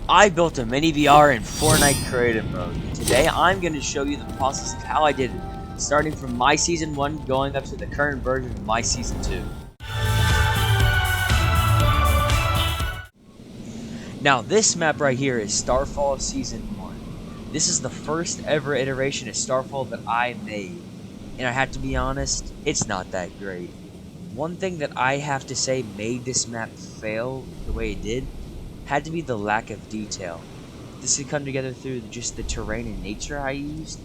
I built a mini VR in Fortnite creative mode. Today I'm going to show you the process of how I did it, starting from my season 1 going up to the current version of my season 2. Now this map right here is Starfall season 1. This is the first ever iteration of Starfall that I made, and I have to be honest, it's not that great. One thing that I have to say made this map fail the way it did had to be the lack of detail. This could come together through just the terrain and nature I used,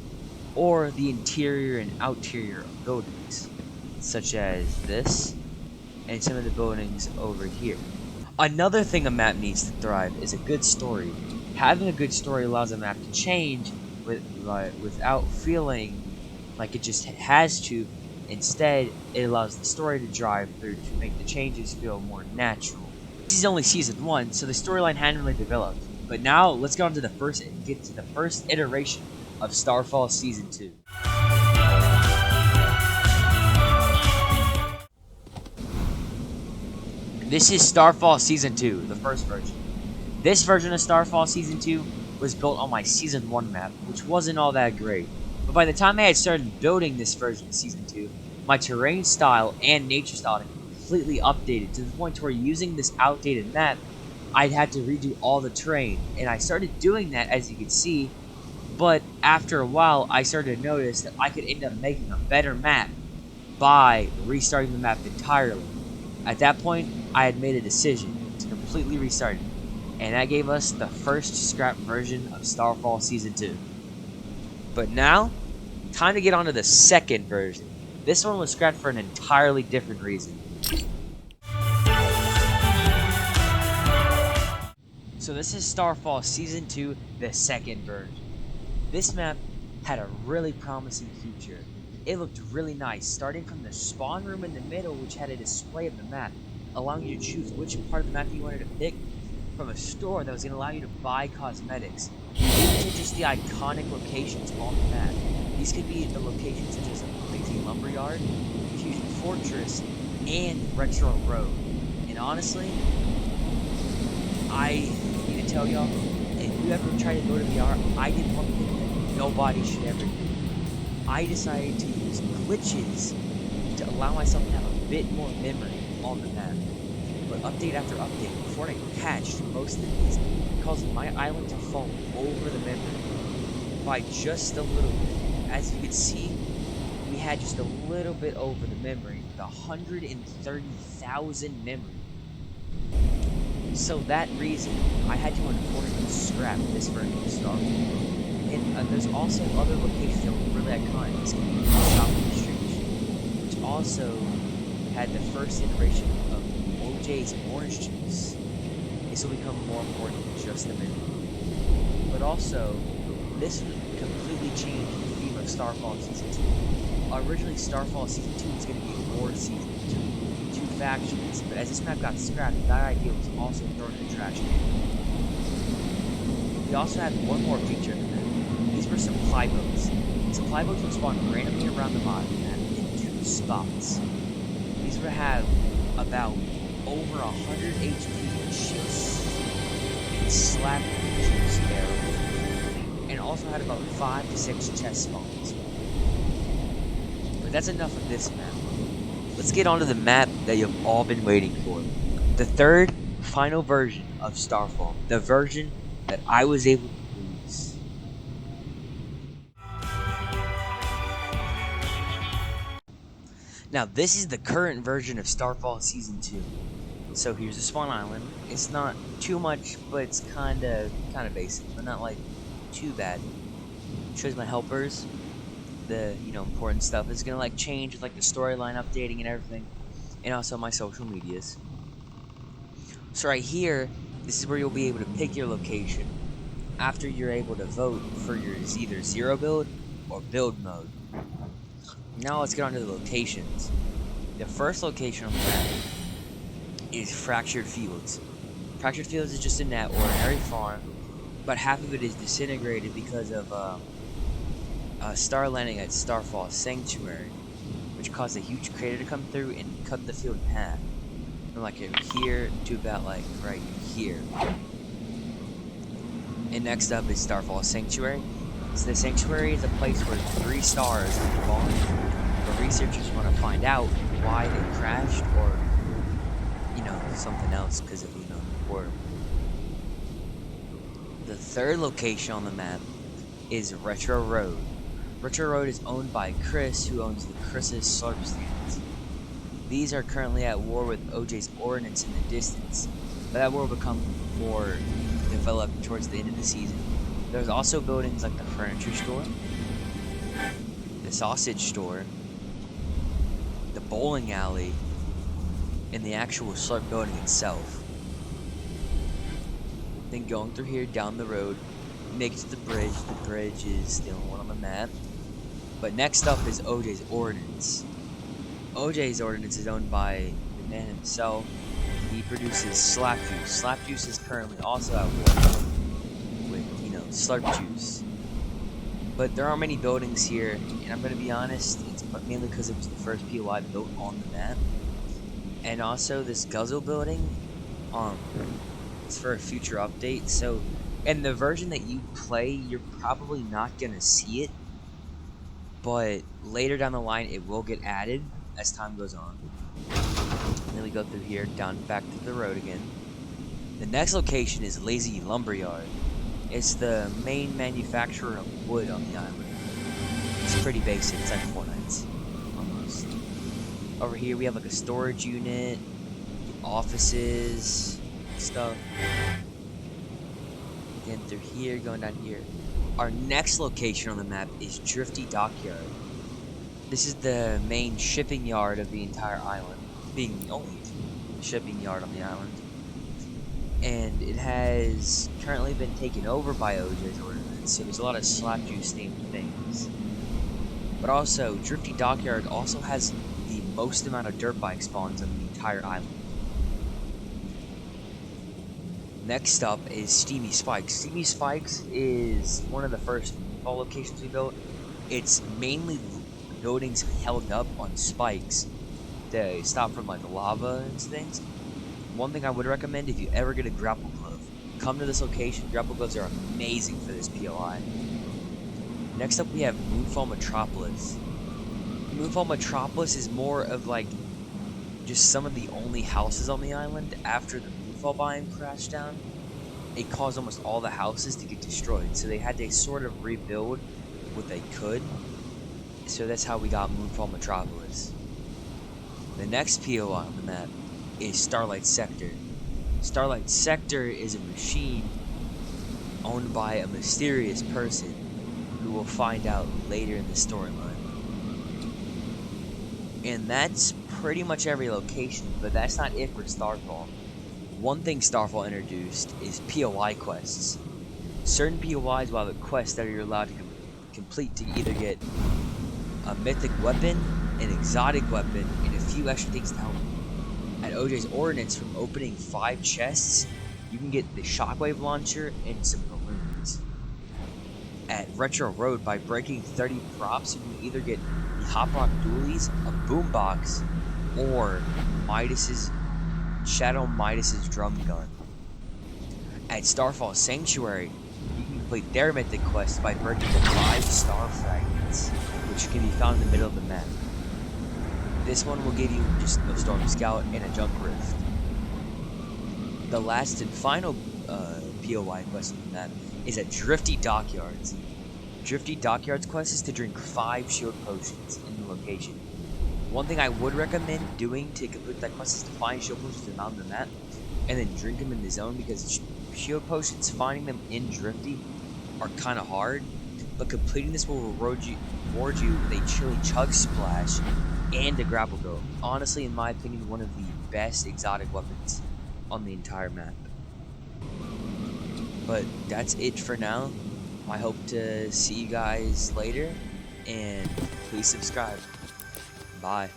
or the interior and outerior of buildings, such as this, and some of the buildings over here. Another thing a map needs to thrive is a good story. Having a good story allows a map to change without feeling like it just has to. Instead, it allows the story to drive through to make the changes feel more natural. This is only season 1, so the storyline hadn't really developed. But now, let's get to the first iteration of Starfall Season 2. This is Starfall Season 2, the first version. This version of Starfall Season 2 was built on my Season 1 map, which wasn't all that great. But by the time I had started building this version of Season 2, my terrain style and nature style had completely updated to the point where using this outdated map, I'd had to redo all the terrain. And I started doing that, as you can see, but after a while, I started to notice that I could end up making a better map by restarting the map entirely. At that point, I had made a decision to completely restart it, and that gave us the first scrap version of Starfall Season 2. But now, time to get on to the second version. This one was scrapped for an entirely different reason. So this is Starfall Season 2, the second version. This map had a really promising future. It looked really nice, starting from the spawn room in the middle, which had a display of the map, allowing you to choose which part of the map you wanted to pick, from a store that was going to allow you to buy cosmetics, even to just the iconic locations on the map. These could be the locations such as Crazy Lumberyard, Fusion Fortress, and Retro Road. And honestly, I need to tell y'all, if you ever try to go to VR, I did one thing that nobody should ever do. I decided to use glitches to allow myself to have a bit more memory on the map. But update after update, Fortnite patched most of these, causing my island to fall over the memory by just a little bit. As you can see, we had just a little bit over the memory with 130,000 memory. So that reason, I had to unfortunately scrap this version of Starfall. And there's also other locations that were really iconic. This could be Shopping Street, which also had the first iteration of OJ's orange juice. This will become more important than just a minute. But also, this would completely change the theme of Starfall Season 2. Originally, Starfall Season 2 was going to be a war season between two factions, but as this map got scrapped, that idea was also thrown in the trash can. We also had one more feature in the map. These were supply boats. Supply boats would spawn randomly around the map in 2 spots. These would have about over 100 HP just and slap juice barrels, and also had about 5 to 6 chest spawns. But that's enough of this map. Let's get on to the map that you've all been waiting for. The third, final version of Starfall. The version that I was able to release. Now this is the current version of Starfall Season 2. So here's the spawn island. It's not too much, but it's kinda basic, but not like too bad. Shows my helpers. The important stuff is gonna change with the storyline updating and everything, and also my social medias. So right here, this is where you'll be able to pick your location after you're able to vote for your either zero build or build mode. Now let's get on to the locations. The first location on the map is Fractured Fields. Fractured Fields is just an ordinary farm, but half of it is disintegrated because of star landing at Starfall Sanctuary, which caused a huge crater to come through and cut the field in half. From here to about right here. And next up is Starfall Sanctuary. So the Sanctuary is a place where 3 stars have fallen, but researchers want to find out why they crashed or, something else because of, war. The third location on the map is Retro Road. Retro Road is owned by Chris, who owns the Chris's Slurp stands. These are currently at war with OJ's Ordnance in the distance, but that war will become more developed towards the end of the season. There's also buildings like the furniture store, the sausage store, the bowling alley, and the actual Slurp building itself. Then going through here down the road, make it to the bridge. The bridge is the only one on the map. But next up is OJ's Ordnance. OJ's Ordnance is owned by the man himself. He produces slap juice. Slap juice is currently also at war with, slurp juice. But there aren't many buildings here, and I'm going to be honest, it's mainly because it was the first POI built on the map. And also this Guzzle building, it's for a future update, so in the version that you play, you're probably not going to see it, but later down the line, it will get added as time goes on. And then we go through here, down back to the road again. The next location is Lazy Lumberyard. It's the main manufacturer of wood on the island. It's pretty basic, it's like Fortnite, almost. Over here we have like a storage unit, offices, stuff. Again through here, going down here. Our next location on the map is Drifty Dockyard. This is the main shipping yard of the entire island, being the only shipping yard on the island. And it has currently been taken over by OJ's Ordnance, so there's a lot of slap juice themed things. But also, Drifty Dockyard also has the most amount of dirt bike spawns on the entire island. Next up is Steamy Spikes. Steamy Spikes is one of the first fall locations we built. It's mainly buildings held up on spikes to stop from like lava and things. One thing I would recommend, if you ever get a grapple glove, come to this location. Grapple gloves are amazing for this POI. Next up we have Moonfall Metropolis. Moonfall Metropolis is more of like just some of the only houses on the island. After the Moonfall biome crashed down, it caused almost all the houses to get destroyed, so they had to sort of rebuild what they could. So that's how we got Moonfall Metropolis. The next POI on the map is Starlight Sector. Starlight Sector is a machine owned by a mysterious person who we'll find out later in the storyline. And that's pretty much every location, but that's not it for Starfall. One thing Starfall introduced is POI quests. Certain POIs will have a quest that you're allowed to complete to either get a mythic weapon, an exotic weapon, and a few extra things to help. At OJ's Ordnance, from opening 5 chests, you can get the shockwave launcher and some balloons. At Retro Road, by breaking 30 props, you can either get the Hop Rock Dualies, a boombox, or Shadow Midas's drum gun. At Starfall Sanctuary, you can complete their mythic quest by breaking the 5 star fragments, which can be found in the middle of the map. This one will give you just a Storm Scout and a Junk Rift. The last and final POI quest on the map is at Drifty Dockyards. Drifty Dockyards quest is to drink 5 shield potions in the location. One thing I would recommend doing to complete that quest is to find shield potions around the map and then drink them in the zone, because shield potions, finding them in Drifty are kind of hard, but completing this will reward you with a chili chug splash and a grapple go. Honestly, in my opinion, one of the best exotic weapons on the entire map. But that's it for now. I hope to see you guys later, and please subscribe. Bye.